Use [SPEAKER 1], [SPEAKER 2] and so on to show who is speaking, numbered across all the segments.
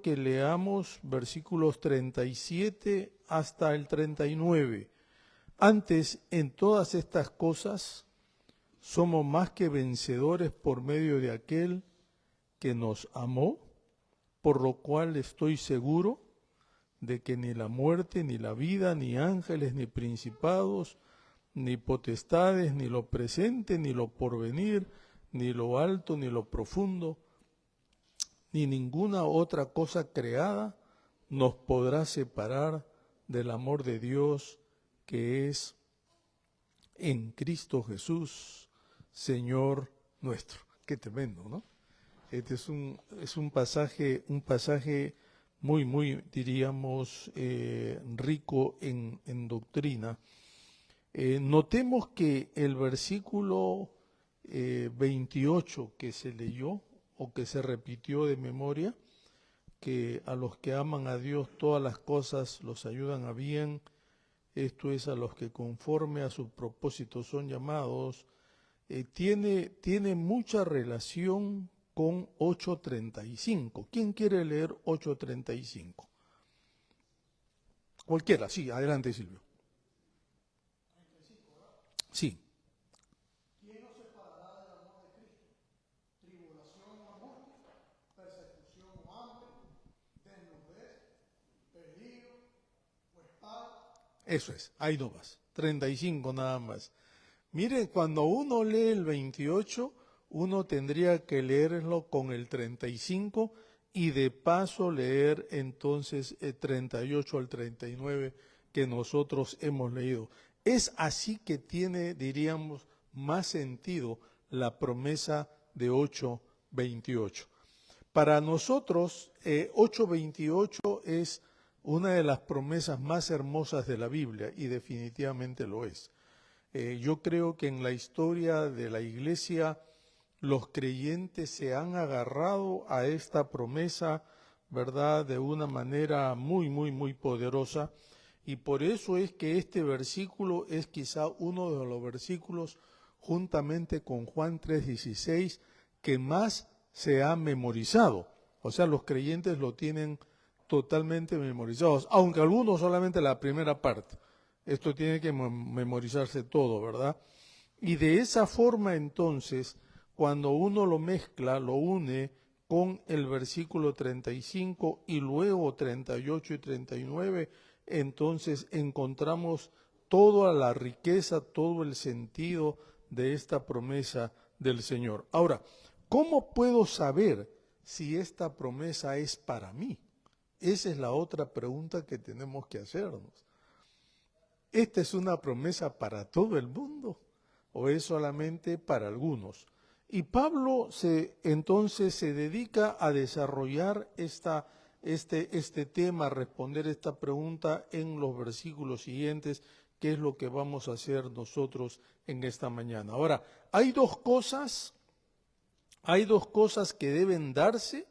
[SPEAKER 1] que leamos versículos 37 hasta el 39. Antes, en todas estas cosas, somos más que vencedores por medio de aquel que nos amó, por lo cual estoy seguro de que ni la muerte, ni la vida, ni ángeles, ni principados, ni potestades, ni lo presente, ni lo porvenir, ni lo alto, ni lo profundo, ni ninguna otra cosa creada nos podrá separar del amor de Dios que es en Cristo Jesús, Señor nuestro. Qué tremendo, ¿no? Este es un pasaje muy, diríamos, rico en doctrina. Notemos que el versículo 28 que se leyó o que se repitió de memoria, que a los que aman a Dios todas las cosas los ayudan a bien, esto es a los que conforme a su propósito son llamados, tiene mucha relación con 8:35. ¿Quién quiere leer 8:35? Cualquiera, sí, adelante Silvio. Sí.
[SPEAKER 2] ¿Quién nos separará del amor de Cristo? ¿Tribulación o angustia? ¿Persecución o hambre? ¿Desnudez? ¿Peligro o espada?
[SPEAKER 1] Eso es, ahí no vas. 35 nada más. Mire, cuando uno lee el 28, uno tendría que leerlo con el 35 y de paso leer entonces el 38 al 39 que nosotros hemos leído. Es así que tiene, diríamos, más sentido la promesa de 8:28. Para nosotros, 8:28 es una de las promesas más hermosas de la Biblia y definitivamente lo es. Yo creo que en la historia de la Iglesia los creyentes se han agarrado a esta promesa, ¿verdad?, de una manera muy poderosa, y por eso es que este versículo es quizá uno de los versículos, juntamente con Juan 3:16, que más se ha memorizado. O sea, los creyentes lo tienen totalmente memorizados, aunque algunos solamente la primera parte. Esto tiene que memorizarse todo, ¿verdad? Y de esa forma entonces, cuando uno lo mezcla, lo une con el versículo 35 y luego 38 y 39, entonces encontramos toda la riqueza, todo el sentido de esta promesa del Señor. Ahora, ¿cómo puedo saber si esta promesa es para mí? Esa es la otra pregunta que tenemos que hacernos. ¿Esta es una promesa para todo el mundo o es solamente para algunos? Y Pablo entonces se dedica a desarrollar este tema, a responder esta pregunta en los versículos siguientes, que es lo que vamos a hacer nosotros en esta mañana. Ahora, hay dos cosas que deben darse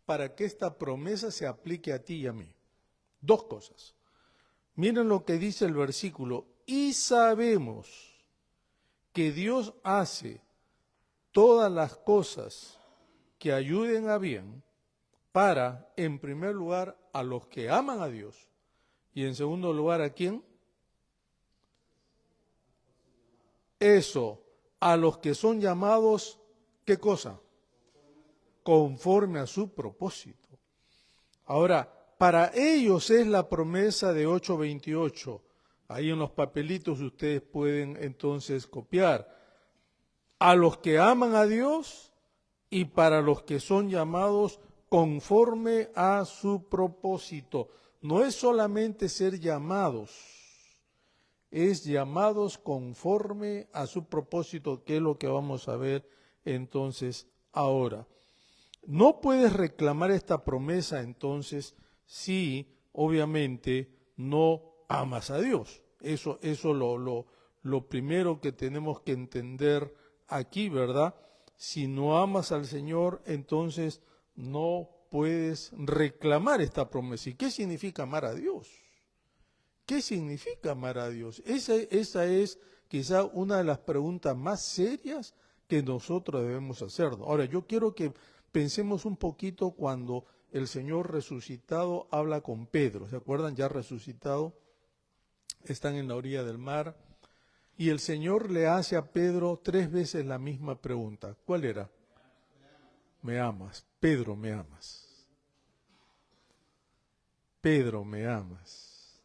[SPEAKER 1] para que esta promesa se aplique a ti y a mí. Dos cosas. Miren lo que dice el versículo: y sabemos que Dios hace todas las cosas que ayuden a bien para, en primer lugar, a los que aman a Dios, y en segundo lugar, ¿a quién? Eso, a los que son llamados, ¿qué cosa? Conforme a su propósito. Ahora, para ellos es la promesa de 8:28. Ahí en los papelitos ustedes pueden entonces copiar. A los que aman a Dios y para los que son llamados conforme a su propósito. No es solamente ser llamados, es llamados conforme a su propósito, que es lo que vamos a ver entonces ahora. No puedes reclamar esta promesa entonces si obviamente no amas a Dios. Eso lo primero que tenemos que entender aquí, ¿verdad? Si no amas al Señor, entonces no puedes reclamar esta promesa. ¿Y qué significa amar a Dios? ¿Qué significa amar a Dios? Esa es quizá una de las preguntas más serias que nosotros debemos hacernos. Ahora, yo quiero que pensemos un poquito cuando el Señor resucitado habla con Pedro. ¿Se acuerdan? Ya resucitado, están en la orilla del mar. Y el Señor le hace a Pedro 3 veces la misma pregunta. ¿Cuál era? Me amas. Pedro, me amas. Pedro, me amas.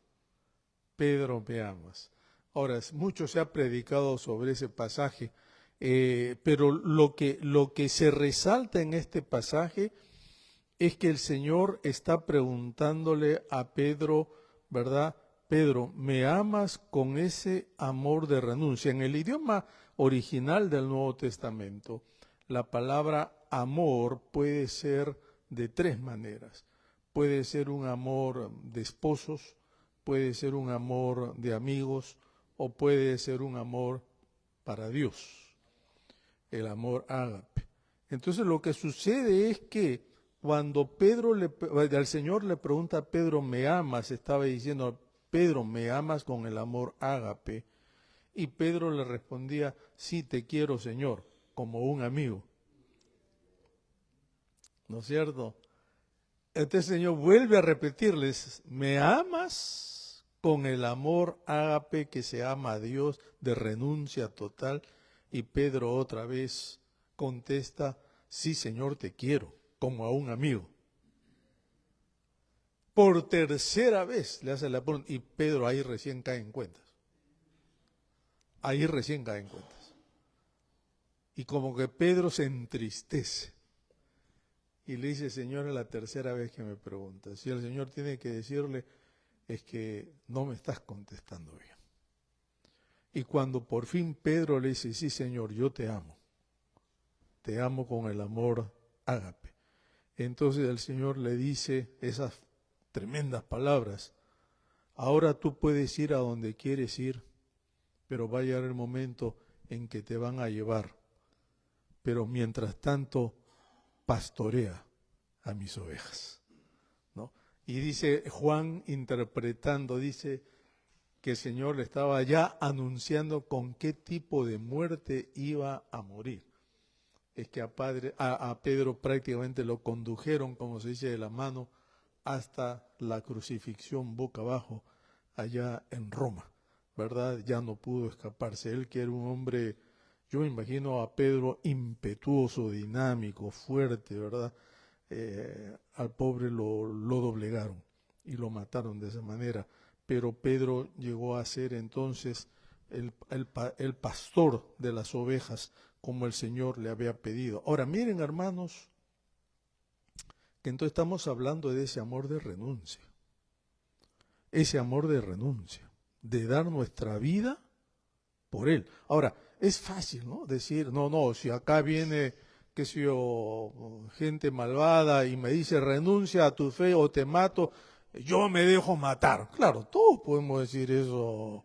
[SPEAKER 1] Pedro, me amas. Ahora, mucho se ha predicado sobre ese pasaje, pero lo que se resalta en este pasaje es que el Señor está preguntándole a Pedro, ¿verdad? Pedro, ¿me amas con ese amor de renuncia? En el idioma original del Nuevo Testamento, la palabra amor puede ser de 3 maneras. Puede ser un amor de esposos, puede ser un amor de amigos o puede ser un amor para Dios, el amor ágape. Entonces lo que sucede es que cuando al Señor le pregunta a Pedro, ¿me amas? Estaba diciendo, Pedro, ¿me amas con el amor ágape? Y Pedro le respondía, sí, te quiero, Señor, como un amigo. ¿No es cierto? Entonces el Señor vuelve a repetirles, ¿me amas con el amor ágape que se ama a Dios de renuncia total? Y Pedro otra vez contesta, sí, Señor, te quiero, como a un amigo. Por tercera vez le hace la pregunta, y Pedro ahí recién cae en cuentas. Ahí recién cae en cuentas. Y como que Pedro se entristece. Y le dice, Señor, es la tercera vez que me preguntas. Y el Señor tiene que decirle, es que no me estás contestando bien. Y cuando por fin Pedro le dice, sí, Señor, yo te amo con el amor ágape. Entonces el Señor le dice esas tremendas palabras, ahora tú puedes ir a donde quieres ir, pero va a llegar el momento en que te van a llevar. Pero mientras tanto, pastorea a mis ovejas, ¿no? Y dice Juan interpretando, dice que el Señor le estaba ya anunciando con qué tipo de muerte iba a morir. Es que a Pedro prácticamente lo condujeron, como se dice, de la mano hasta la crucifixión boca abajo allá en Roma, ¿verdad? Ya no pudo escaparse. Él, que era un hombre, yo me imagino a Pedro impetuoso, dinámico, fuerte, ¿verdad? Al pobre lo doblegaron y lo mataron de esa manera. Pero Pedro llegó a ser entonces el pastor de las ovejas, como el Señor le había pedido. Ahora, miren, hermanos, que entonces estamos hablando de ese amor de renuncia. Ese amor de renuncia, de dar nuestra vida por Él. Ahora, es fácil, ¿no? Decir, no, si acá viene, qué sé yo, gente malvada y me dice, renuncia a tu fe o te mato, yo me dejo matar. Claro, todos podemos decir eso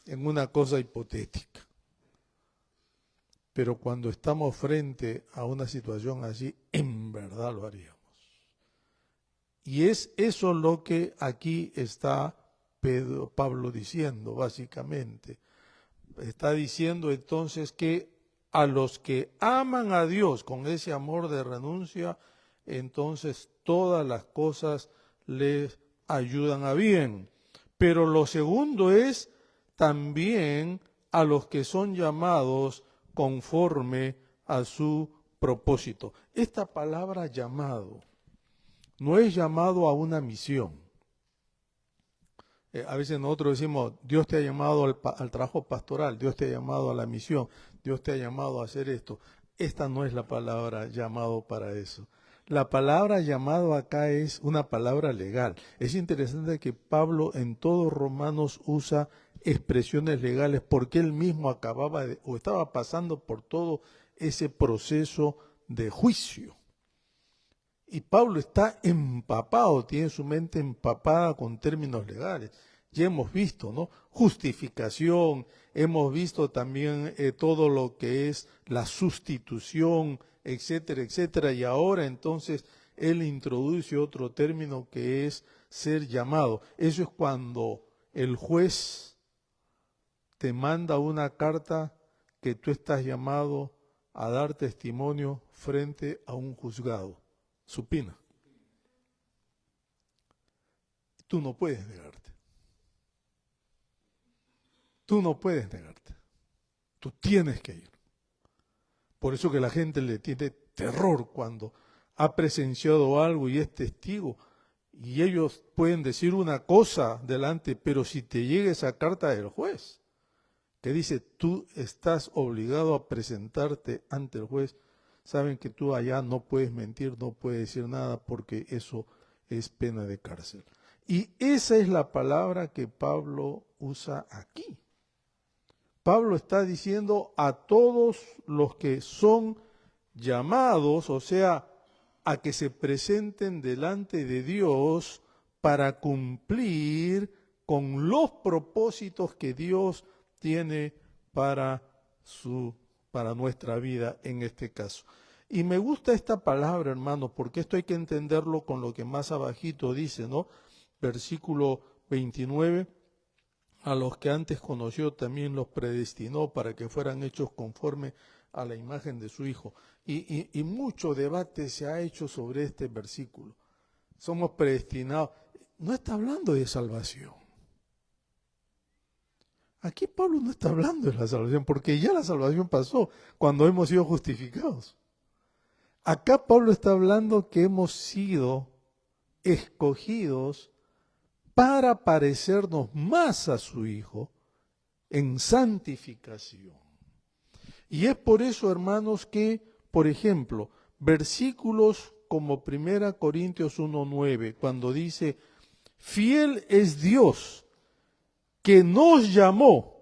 [SPEAKER 1] en una cosa hipotética. Pero cuando estamos frente a una situación así, en verdad lo haríamos. Y es eso lo que aquí está Pablo diciendo, básicamente. Está diciendo entonces que a los que aman a Dios con ese amor de renuncia, entonces todas las cosas les ayudan a bien. Pero lo segundo es también a los que son llamados conforme a su propósito. Esta palabra llamado no es llamado a una misión. A veces nosotros decimos, Dios te ha llamado al trabajo pastoral, Dios te ha llamado a la misión, Dios te ha llamado a hacer esto. Esta no es la palabra llamado para eso. La palabra llamado acá es una palabra legal. Es interesante que Pablo en todo Romanos usa expresiones legales porque él mismo estaba pasando por todo ese proceso de juicio. Y Pablo está empapado, tiene su mente empapada con términos legales. Ya hemos visto, ¿no? Justificación, hemos visto también todo lo que es la sustitución, etcétera, etcétera. Y ahora entonces él introduce otro término que es ser llamado. Eso es cuando el juez te manda una carta que tú estás llamado a dar testimonio frente a un juzgado. Supina. Tú no puedes negarte. Tú no puedes negarte. Tú tienes que ir. Por eso que la gente le tiene terror cuando ha presenciado algo y es testigo. Y ellos pueden decir una cosa delante, pero si te llega esa carta del juez, que dice, tú estás obligado a presentarte ante el juez, saben que tú allá no puedes mentir, no puedes decir nada, porque eso es pena de cárcel. Y esa es la palabra que Pablo usa aquí. Pablo está diciendo a todos los que son llamados, o sea, a que se presenten delante de Dios para cumplir con los propósitos que Dios tiene para nuestra vida en este caso. Y me gusta esta palabra, hermano, porque esto hay que entenderlo con lo que más abajito dice, ¿no? Versículo 29. A los que antes conoció también los predestinó para que fueran hechos conforme a la imagen de su Hijo. Y mucho debate se ha hecho sobre este versículo. Somos predestinados. No está hablando de salvación. Aquí Pablo no está hablando de la salvación, porque ya la salvación pasó cuando hemos sido justificados. Acá Pablo está hablando que hemos sido escogidos para parecernos más a su Hijo en santificación. Y es por eso, hermanos, que, por ejemplo, versículos como 1 Corintios 1:9, cuando dice, fiel es Dios que nos llamó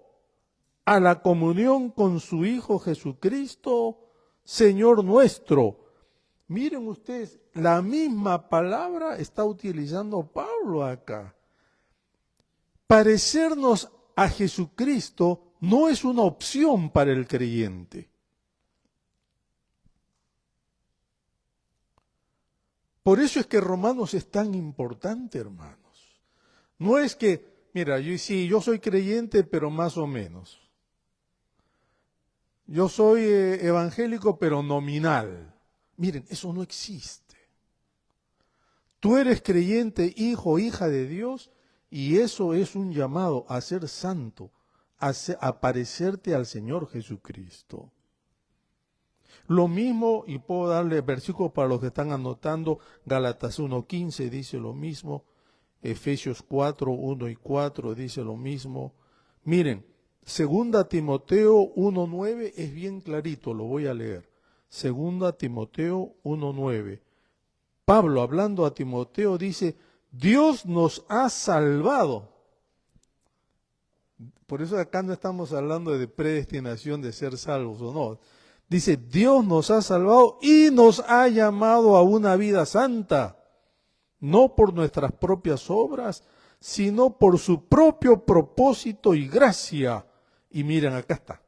[SPEAKER 1] a la comunión con su Hijo Jesucristo, Señor nuestro. Miren ustedes, la misma palabra está utilizando Pablo acá. Parecernos a Jesucristo no es una opción para el creyente. Por eso es que Romanos es tan importante, hermanos. No es que, mira, yo soy creyente, pero más o menos. Yo soy evangélico, pero nominal. Miren, eso no existe. Tú eres creyente, hijo, hija de Dios, y eso es un llamado a ser santo, a parecerte al Señor Jesucristo. Lo mismo, y puedo darle versículos para los que están anotando, Gálatas 1:15 dice lo mismo, Efesios 4:1 y 4 dice lo mismo. Miren, 2 Timoteo 1:9 es bien clarito, lo voy a leer. 2 Timoteo 1:9. Pablo, hablando a Timoteo, dice, Dios nos ha salvado. Por eso acá no estamos hablando de predestinación de ser salvos o no. Dice, Dios nos ha salvado y nos ha llamado a una vida santa, no por nuestras propias obras, sino por su propio propósito y gracia. Y miren, acá está.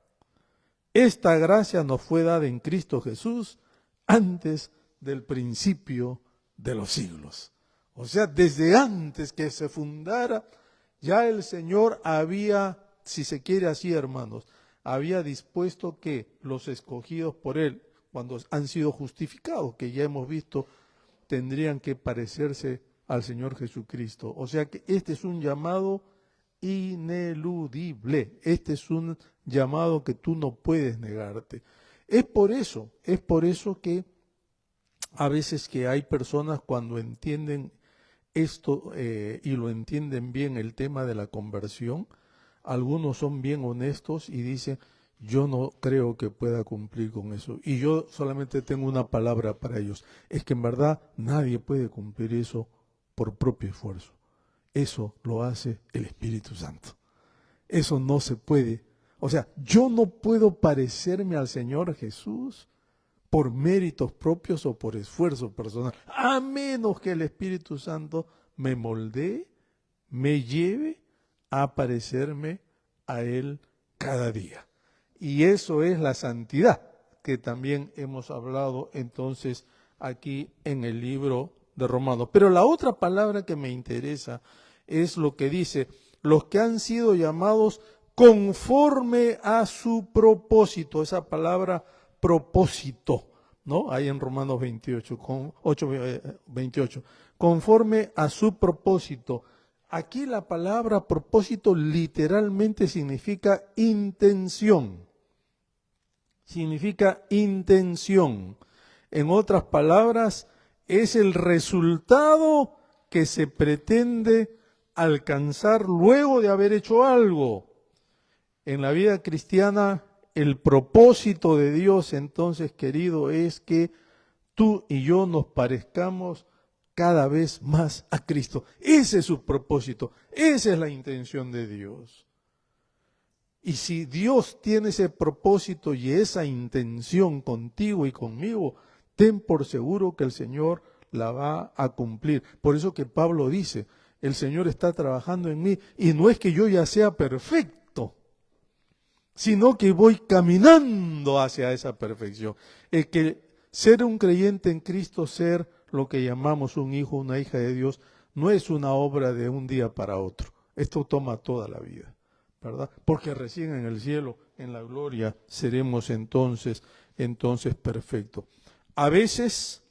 [SPEAKER 1] Esta gracia nos fue dada en Cristo Jesús antes del principio de los siglos. O sea, desde antes que se fundara, ya el Señor había, si se quiere así, hermanos, había dispuesto que los escogidos por Él, cuando han sido justificados, que ya hemos visto, tendrían que parecerse al Señor Jesucristo. O sea que este es un llamado ineludible. Este es un llamado que tú no puedes negarte. Es por eso que a veces que hay personas cuando entienden esto y lo entienden bien el tema de la conversión, algunos son bien honestos y dicen, yo no creo que pueda cumplir con eso. Y yo solamente tengo una palabra para ellos, es que en verdad nadie puede cumplir eso por propio esfuerzo. Eso lo hace el Espíritu Santo. Eso no se puede. O sea, yo no puedo parecerme al Señor Jesús por méritos propios o por esfuerzo personal, a menos que el Espíritu Santo me moldee, me lleve a parecerme a Él cada día. Y eso es la santidad, que también hemos hablado entonces aquí en el libro de Romanos. Pero la otra palabra que me interesa es lo que dice, los que han sido llamados conforme a su propósito. Esa palabra propósito, ¿no? Ahí en Romanos 28, conforme a su propósito. Aquí la palabra propósito literalmente significa intención. Significa intención. En otras palabras, es el resultado que se pretende alcanzar luego de haber hecho algo. En la vida cristiana, el propósito de Dios, entonces, querido, es que tú y yo nos parezcamos cada vez más a Cristo. Ese es su propósito, esa es la intención de Dios. Y si Dios tiene ese propósito y esa intención contigo y conmigo, ten por seguro que el Señor la va a cumplir. Por eso que Pablo dice, el Señor está trabajando en mí y no es que yo ya sea perfecto, sino que voy caminando hacia esa perfección. El que ser un creyente en Cristo, ser lo que llamamos un hijo, una hija de Dios, no es una obra de un día para otro. Esto toma toda la vida, ¿verdad? Porque recién en el cielo, en la gloria, seremos entonces perfectos. A veces,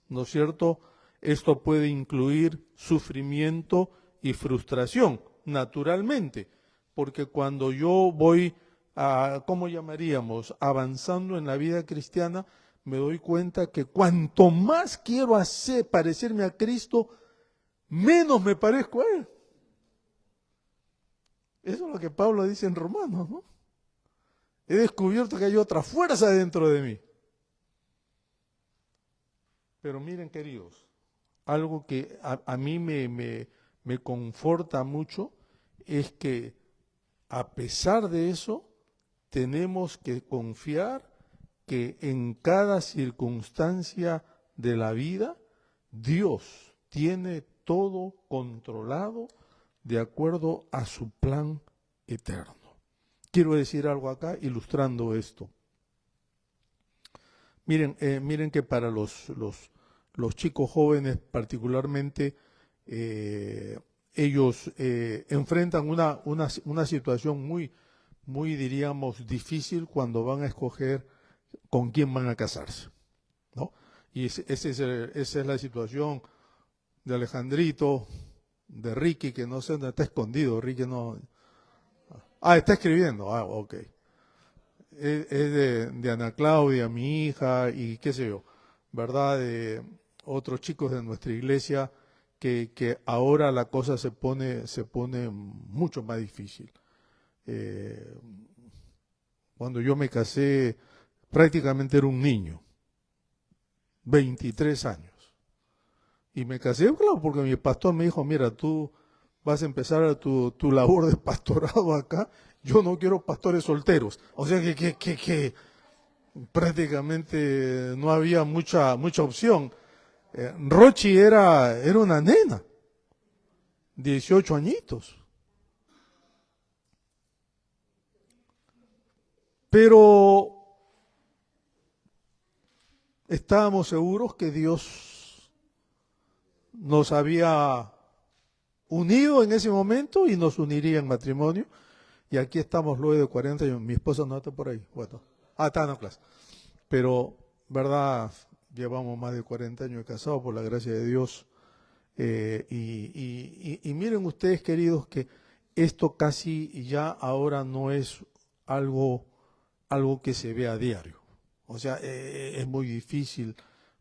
[SPEAKER 1] ¿no es cierto? Esto puede incluir sufrimiento y frustración, naturalmente, porque cuando yo voy a, ¿cómo llamaríamos?, avanzando en la vida cristiana, me doy cuenta que cuanto más quiero parecerme a Cristo, menos me parezco a Él. Eso es lo que Pablo dice en Romanos, ¿no? He descubierto que hay otra fuerza dentro de mí. Pero miren, queridos, algo que a mí me conforta mucho es que a pesar de eso, tenemos que confiar que en cada circunstancia de la vida, Dios tiene todo controlado de acuerdo a su plan eterno. Quiero decir algo acá ilustrando esto. Miren que para los chicos jóvenes particularmente, ellos enfrentan una situación muy, diríamos, difícil cuando van a escoger con quién van a casarse, ¿no? Y esa es la situación de Alejandrito, de Ricky, que no sé dónde está escondido. Ricky no... Ah, está escribiendo. Ah, ok. Es de Ana Claudia, mi hija, y qué sé yo, ¿verdad? De otros chicos de nuestra iglesia, que ahora la cosa se pone mucho más difícil. Cuando yo me casé, prácticamente era un niño, 23 años. Y me casé, claro, porque mi pastor me dijo, mira, tú vas a empezar tu labor de pastorado acá, yo no quiero pastores solteros. O sea que prácticamente no había mucha opción. Rochi era una nena, 18 añitos. Pero estábamos seguros que Dios nos había unido en ese momento y nos uniría en matrimonio. Y aquí estamos luego de 40 años. Mi esposa no está por ahí. Bueno, está en la clase. Pero, ¿verdad? Llevamos más de 40 años de casados por la gracia de Dios. Y miren ustedes, queridos, que esto casi ya ahora no es algo que se ve a diario. O sea, es muy difícil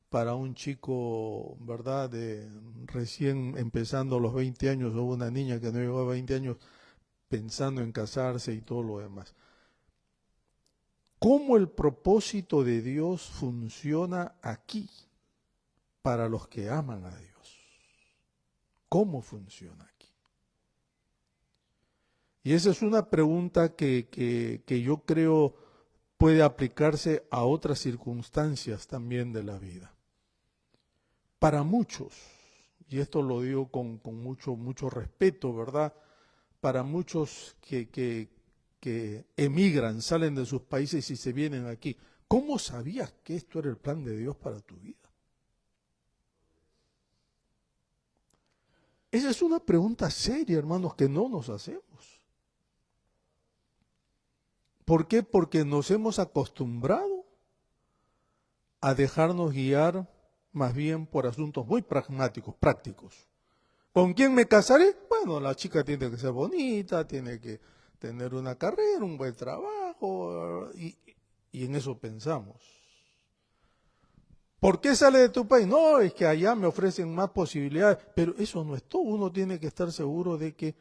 [SPEAKER 1] para un chico, ¿verdad?, de recién empezando los 20 años, o una niña que no llegó a 20 años pensando en casarse y todo lo demás. ¿Cómo el propósito de Dios funciona aquí para los que aman a Dios? ¿Cómo funciona aquí? Y esa es una pregunta que yo creo puede aplicarse a otras circunstancias también de la vida. Para muchos, y esto lo digo con mucho respeto, ¿verdad? Para muchos que emigran, salen de sus países y se vienen aquí, ¿cómo sabías que esto era el plan de Dios para tu vida? Esa es una pregunta seria, hermanos, que no nos hacemos. ¿Por qué? Porque nos hemos acostumbrado a dejarnos guiar más bien por asuntos muy pragmáticos, prácticos. ¿Con quién me casaré? Bueno, la chica tiene que ser bonita, tiene que tener una carrera, un buen trabajo, y en eso pensamos. ¿Por qué sale de tu país? No, es que allá me ofrecen más posibilidades, pero eso no es todo. Uno tiene que estar seguro de que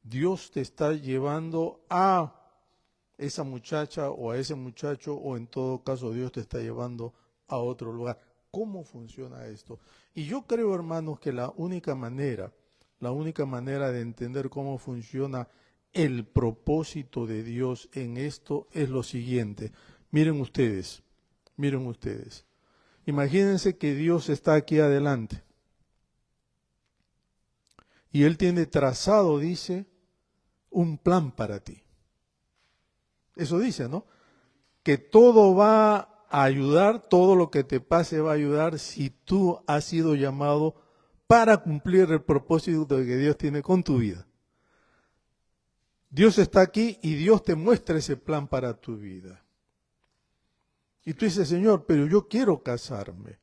[SPEAKER 1] Dios te está llevando a esa muchacha o a ese muchacho, o en todo caso Dios te está llevando a otro lugar. ¿Cómo funciona esto? Y yo creo, hermanos, que la única manera de entender cómo funciona el propósito de Dios en esto es lo siguiente. Miren ustedes. Imagínense que Dios está aquí adelante. Y Él tiene trazado, dice, un plan para ti. Eso dice, ¿no? Que todo va a ayudar, todo lo que te pase va a ayudar si tú has sido llamado para cumplir el propósito que Dios tiene con tu vida. Dios está aquí y Dios te muestra ese plan para tu vida. Y tú dices, Señor, pero yo quiero casarme.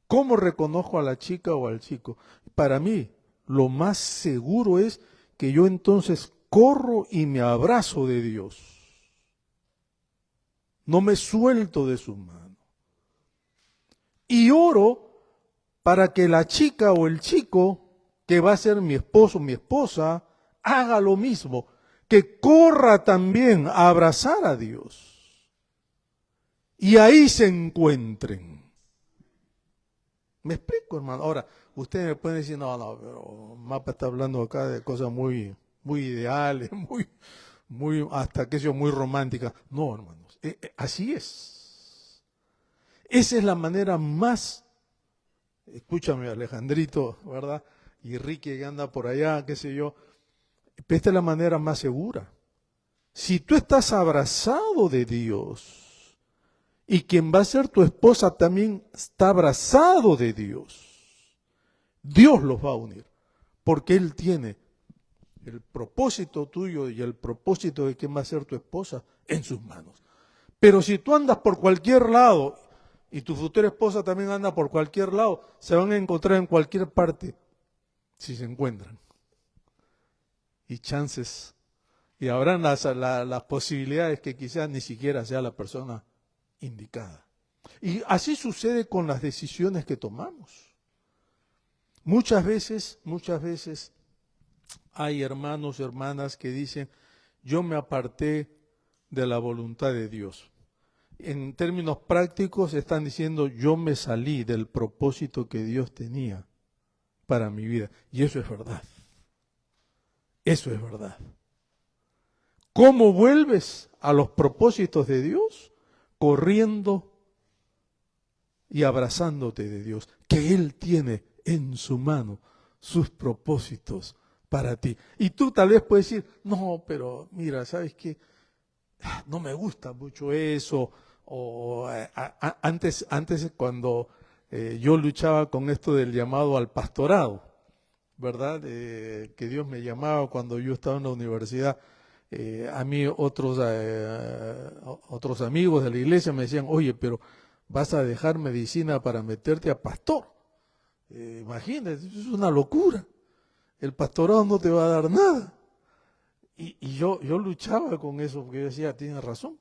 [SPEAKER 1] ¿Cómo reconozco a la chica o al chico? Para mí, lo más seguro es que yo entonces corro y me abrazo de Dios. No me suelto de su mano. Y oro para que la chica o el chico, que va a ser mi esposo o mi esposa, haga lo mismo, que corra también a abrazar a Dios. Y ahí se encuentren. ¿Me explico, hermano? Ahora, ustedes me pueden decir, no, pero Mapa está hablando acá de cosas muy, muy ideales, hasta que sea muy románticas. No, hermanos, así es. Esa es la manera más, escúchame, Alejandrito, ¿verdad? Y Ricky que anda por allá, qué sé yo. Esta es la manera más segura. Si tú estás abrazado de Dios, y quien va a ser tu esposa también está abrazado de Dios, Dios los va a unir, porque Él tiene el propósito tuyo y el propósito de quien va a ser tu esposa en sus manos. Pero si tú andas por cualquier lado y tu futura esposa también anda por cualquier lado, se van a encontrar en cualquier parte si se encuentran. Y chances, y habrán las posibilidades que quizás ni siquiera sea la persona indicada. Y así sucede con las decisiones que tomamos. Muchas veces hay hermanos, hermanas que dicen, yo me aparté de la voluntad de Dios. En términos prácticos están diciendo, yo me salí del propósito que Dios tenía para mi vida. Y eso es verdad. Eso es verdad. ¿Cómo vuelves a los propósitos de Dios? Corriendo y abrazándote de Dios, que Él tiene en su mano sus propósitos para ti. Y tú tal vez puedes decir, no, pero mira, ¿sabes qué? No me gusta mucho eso. O antes cuando yo luchaba con esto del llamado al pastorado, ¿verdad? Que Dios me llamaba cuando yo estaba en la universidad. A mí otros amigos de la iglesia me decían, oye, pero vas a dejar medicina para meterte a pastor. Imagínate, eso es una locura. El pastorado no te va a dar nada. Y yo luchaba con eso, porque yo decía, tienes razón,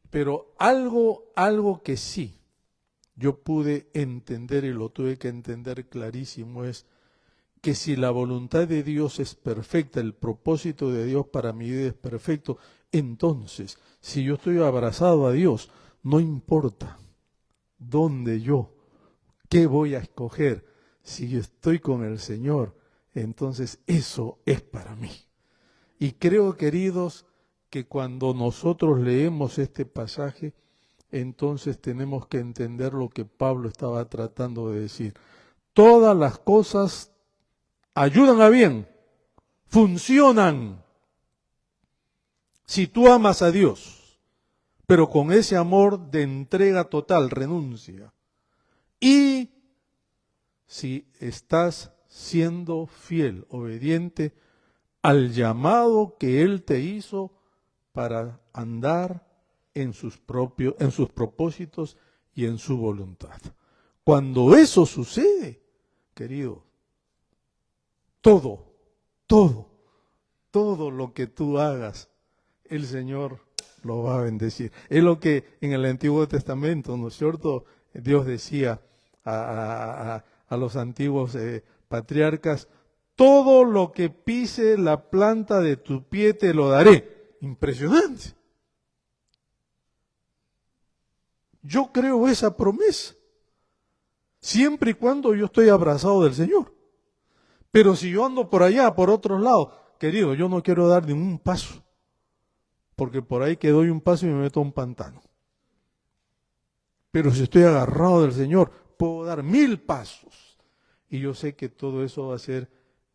[SPEAKER 1] pero algo que sí yo pude entender y lo tuve que entender clarísimo es que si la voluntad de Dios es perfecta, el propósito de Dios para mi vida es perfecto, entonces, si yo estoy abrazado a Dios, no importa dónde qué voy a escoger, si yo estoy con el Señor, entonces eso es para mí. Y creo, queridos, que cuando nosotros leemos este pasaje, entonces tenemos que entender lo que Pablo estaba tratando de decir. Todas las cosas ayudan a bien, funcionan, si tú amas a Dios, pero con ese amor de entrega total, renuncia. Y si estás siendo fiel, obediente al llamado que Él te hizo para andar en sus propósitos y en su voluntad. Cuando eso sucede, querido, todo lo que tú hagas, el Señor lo va a bendecir. Es lo que en el Antiguo Testamento, ¿no es cierto? Dios decía a los antiguos patriarcas, todo lo que pise la planta de tu pie te lo daré. Impresionante. Yo creo esa promesa, siempre y cuando yo estoy abrazado del Señor. Pero si yo ando por allá, por otros lados, querido, yo no quiero dar ningún paso, porque por ahí que doy un paso y me meto a un pantano. Pero si estoy agarrado del Señor, puedo dar 1000 pasos. Y yo sé que todo eso va a ser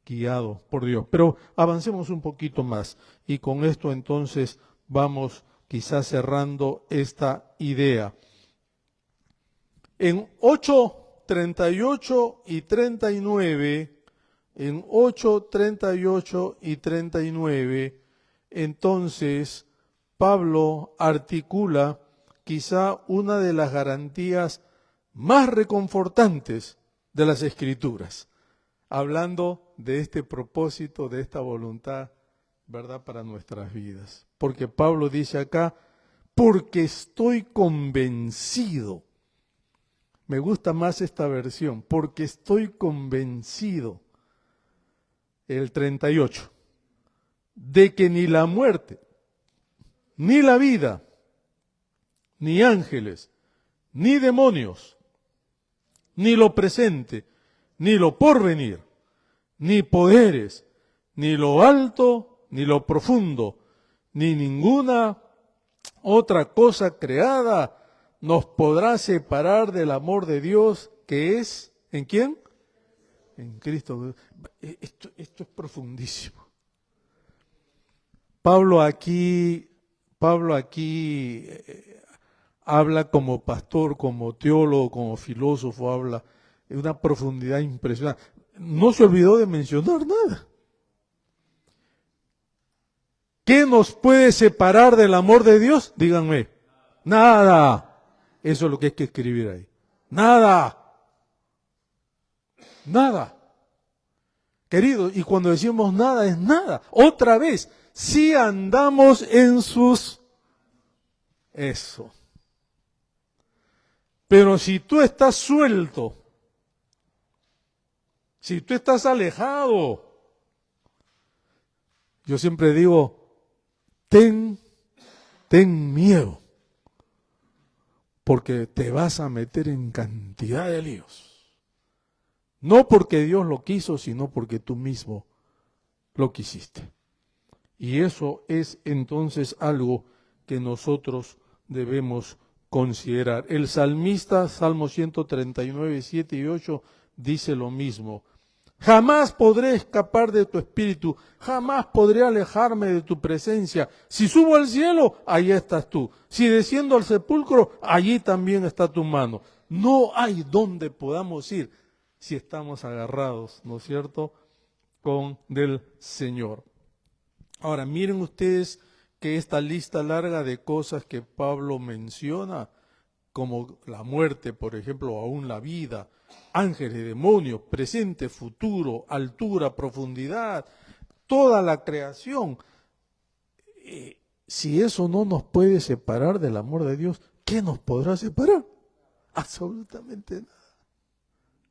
[SPEAKER 1] guiado por Dios. Pero avancemos un poquito más. Y con esto entonces vamos quizás cerrando esta idea. En 8:38 y 39, en 8:38 y 39, entonces Pablo articula quizá una de las garantías más reconfortantes de las Escrituras, hablando de este propósito, de esta voluntad, ¿verdad?, para nuestras vidas. Porque Pablo dice acá, porque estoy convencido. Me gusta más esta versión, porque estoy convencido, el 38, de que ni la muerte, ni la vida, ni ángeles, ni demonios, ni lo presente, ni lo porvenir, ni poderes, ni lo alto, ni lo profundo, ni ninguna otra cosa creada nos podrá separar del amor de Dios que es, ¿en quién? En Cristo. Esto es profundísimo. Pablo aquí habla como pastor, como teólogo, como filósofo, habla de una profundidad impresionante. No se olvidó de mencionar nada. ¿Qué nos puede separar del amor de Dios? Díganme. Nada. Eso es lo que hay que escribir ahí. Nada. Nada. Querido, y cuando decimos nada es nada. Otra vez, si andamos en sus... Eso. Pero si tú estás suelto, si tú estás alejado, yo siempre digo, ten miedo, porque te vas a meter en cantidad de líos. No porque Dios lo quiso, sino porque tú mismo lo quisiste. Y eso es entonces algo que nosotros debemos considerar. El salmista, Salmo 139, 7 y 8, dice lo mismo. Jamás podré escapar de tu espíritu, jamás podré alejarme de tu presencia. Si subo al cielo, allí estás tú. Si desciendo al sepulcro, allí también está tu mano. No hay donde podamos ir si estamos agarrados, ¿no es cierto?, con del Señor. Ahora, miren ustedes que esta lista larga de cosas que Pablo menciona, como la muerte, por ejemplo, o aún la vida, ángeles, demonios, presente, futuro, altura, profundidad, toda la creación. Si eso no nos puede separar del amor de Dios, ¿qué nos podrá separar? Absolutamente nada.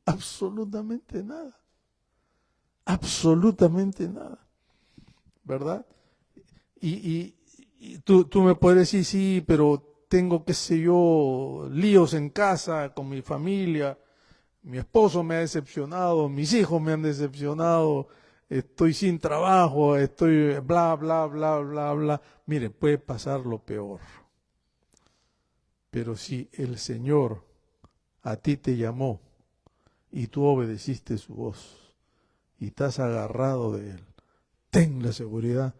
[SPEAKER 1] Absolutamente nada. Absolutamente nada. ¿Verdad? Y tú me puedes decir, sí, pero tengo, qué sé yo, líos en casa, con mi familia, mi esposo me ha decepcionado, mis hijos me han decepcionado, estoy sin trabajo, estoy bla, bla, bla, bla, bla. Mire, puede pasar lo peor. Pero si el Señor a ti te llamó y tú obedeciste su voz y estás agarrado de Él, ten la seguridad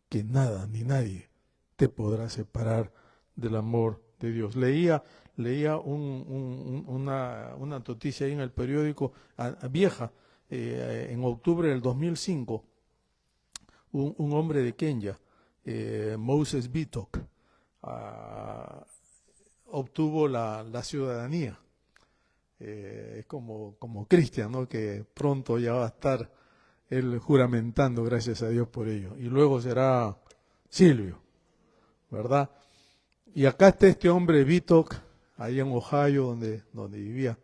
[SPEAKER 1] que nada ni nadie te podrá separar del amor de Dios. Leía una noticia ahí en el periódico vieja, en octubre del 2005, un hombre de Kenia Moses Bitok, obtuvo la ciudadanía. Es como Cristian, ¿no? Que pronto ya va a estar él juramentando, gracias a Dios por ello. Y luego será Silvio, ¿verdad? Y acá está este hombre Bitok, allá en Ohio, donde vivía,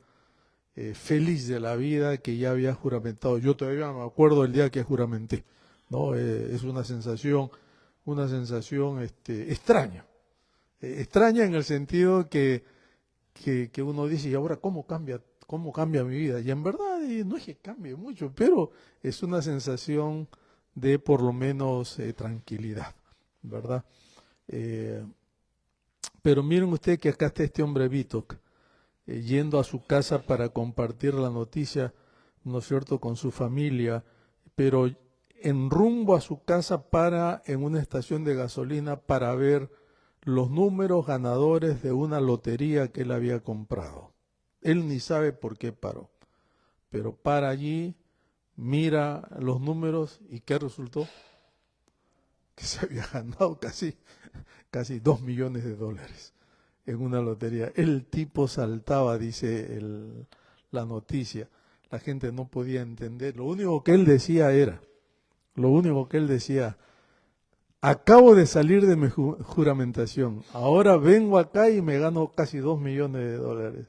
[SPEAKER 1] feliz de la vida, que ya había juramentado. Yo todavía me acuerdo el día que juramenté, ¿no? Es una sensación extraña. Extraña en el sentido que uno dice, ¿y ahora cómo cambia mi vida? Y en verdad no es que cambie mucho, pero es una sensación de por lo menos tranquilidad, ¿verdad? Pero miren ustedes que acá está este hombre Bitok, yendo a su casa para compartir la noticia, ¿no es cierto?, con su familia, pero en rumbo a su casa para en una estación de gasolina para ver los números ganadores de una lotería que él había comprado. Él ni sabe por qué paró, pero para allí, mira los números y ¿qué resultó? Que se había ganado casi $2 millones en una lotería. El tipo saltaba, dice la noticia. La gente no podía entender. Lo único que él decía, acabo de salir de mi juramentación, ahora vengo acá y me gano casi $2 millones.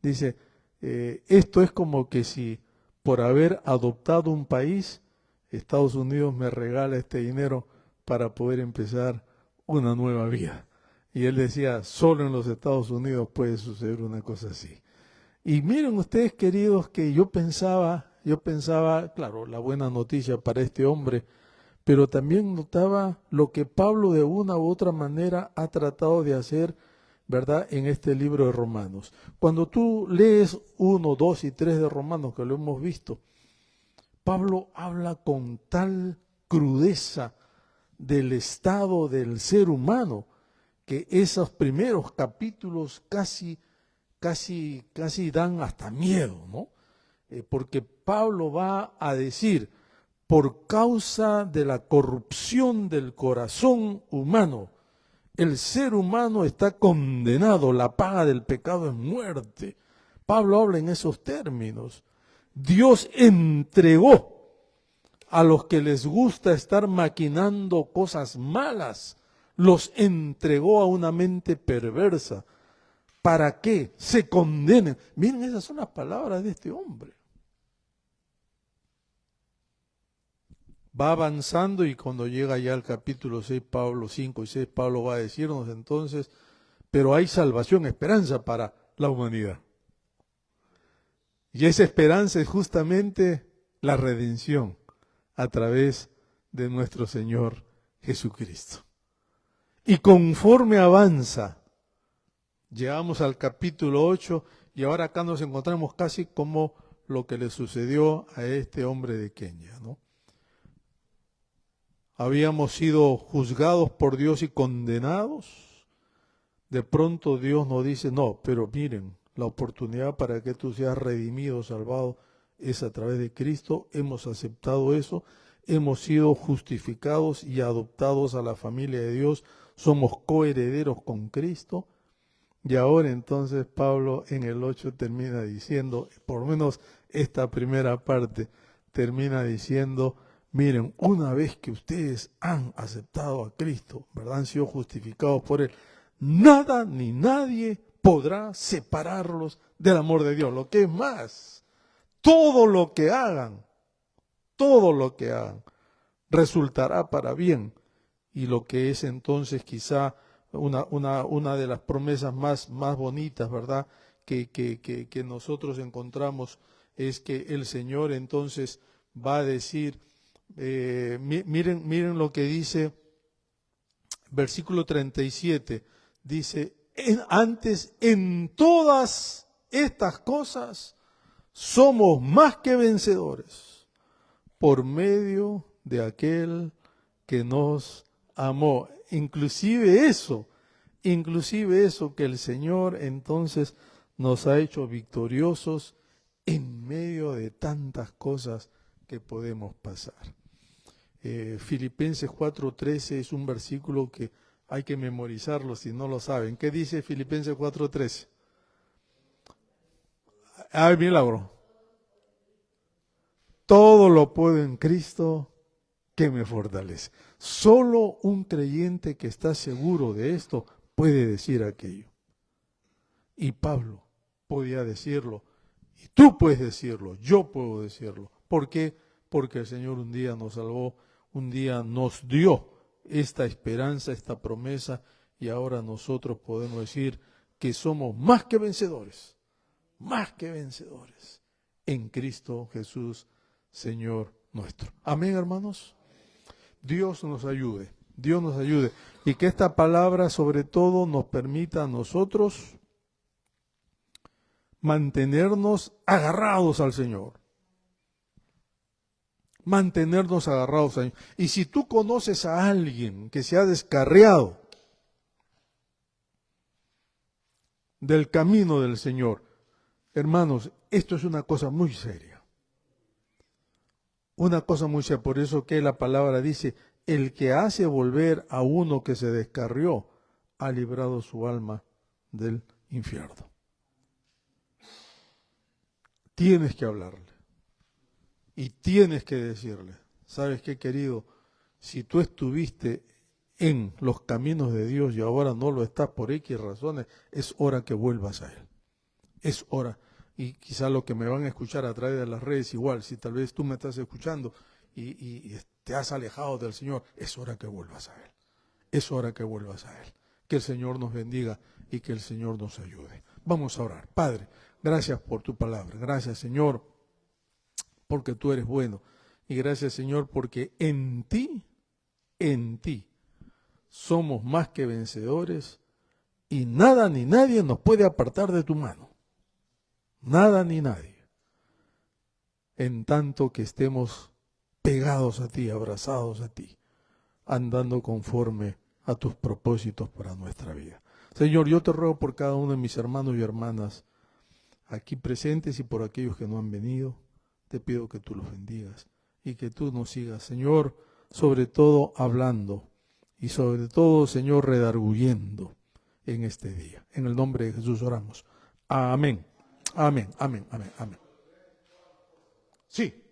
[SPEAKER 1] Dice, esto es como que si por haber adoptado un país, Estados Unidos me regala este dinero para poder empezar una nueva vida. Y él decía, solo en los Estados Unidos puede suceder una cosa así. Y miren ustedes, queridos, que yo pensaba, claro, la buena noticia para este hombre, pero también notaba lo que Pablo de una u otra manera ha tratado de hacer, ¿verdad?, en este libro de Romanos. Cuando tú lees 1, 2 y 3 de Romanos, que lo hemos visto, Pablo habla con tal crudeza del estado del ser humano, que esos primeros capítulos casi dan hasta miedo, ¿no? Porque Pablo va a decir, por causa de la corrupción del corazón humano, el ser humano está condenado, la paga del pecado es muerte. Pablo habla en esos términos. Dios entregó a los que les gusta estar maquinando cosas malas, los entregó a una mente perversa. ¿Para qué? Se condenen. Miren, esas son las palabras de este hombre. Va avanzando y cuando llega ya al capítulo 6, Pablo 5 y 6, Pablo va a decirnos entonces, pero hay salvación, esperanza para la humanidad. Y esa esperanza es justamente la redención a través de nuestro Señor Jesucristo. Y conforme avanza, llegamos al capítulo 8 y ahora acá nos encontramos casi como lo que le sucedió a este hombre de Kenia, ¿no? Habíamos sido juzgados por Dios y condenados. De pronto Dios nos dice, no, pero miren, la oportunidad para que tú seas redimido, salvado, es a través de Cristo. Hemos aceptado eso, hemos sido justificados y adoptados a la familia de Dios. Somos coherederos con Cristo. Y ahora entonces Pablo en el 8 termina diciendo, por lo menos esta primera parte, termina diciendo, miren, una vez que ustedes han aceptado a Cristo, ¿verdad?, han sido justificados por Él, nada ni nadie podrá separarlos del amor de Dios. Lo que es más, todo lo que hagan, resultará para bien. Y lo que es entonces quizá una de las promesas más bonitas, ¿verdad?, que nosotros encontramos es que el Señor entonces va a decir, miren lo que dice versículo 37, dice, antes en todas estas cosas somos más que vencedores por medio de aquel que nos amó. Inclusive eso que el Señor entonces nos ha hecho victoriosos en medio de tantas cosas que podemos pasar. Filipenses 4:13 es un versículo que hay que memorizarlo si no lo saben. ¿Qué dice Filipenses 4:13? ¡Ay, milagro! Todo lo puedo en Cristo que me fortalece. Solo un creyente que está seguro de esto puede decir aquello. Y Pablo podía decirlo, y tú puedes decirlo, yo puedo decirlo. ¿Por qué? Porque el Señor un día nos salvó, un día nos dio esta esperanza, esta promesa, y ahora nosotros podemos decir que somos más que vencedores en Cristo Jesús, Señor nuestro. Amén, hermanos. Dios nos ayude, Dios nos ayude, y que esta palabra sobre todo nos permita a nosotros mantenernos agarrados al Señor. Mantenernos agarrados al Señor. Y si tú conoces a alguien que se ha descarriado del camino del Señor, hermanos, esto es una cosa muy seria. Una cosa muy seria, por eso que la palabra dice, el que hace volver a uno que se descarrió, ha librado su alma del infierno. Tienes que hablarle y tienes que decirle, ¿sabes qué, querido? Si tú estuviste en los caminos de Dios y ahora no lo estás por X razones, es hora que vuelvas a Él. Es hora. Y quizá lo que me van a escuchar a través de las redes igual, si tal vez tú me estás escuchando y te has alejado del Señor, es hora que vuelvas a Él. Es hora que vuelvas a Él. Que el Señor nos bendiga y que el Señor nos ayude. Vamos a orar. Padre, gracias por tu palabra. Gracias, Señor, porque tú eres bueno. Y gracias, Señor, porque en ti somos más que vencedores y nada ni nadie nos puede apartar de tu mano. Nada ni nadie. En tanto que estemos pegados a ti, abrazados a ti, andando conforme a tus propósitos para nuestra vida. Señor, yo te ruego por cada uno de mis hermanos y hermanas aquí presentes y por aquellos que no han venido, te pido que tú los bendigas y que tú nos sigas, Señor, sobre todo hablando y sobre todo, Señor, redarguyendo en este día. En el nombre de Jesús oramos. Amén. Amén, amén, amén, amén. Sí.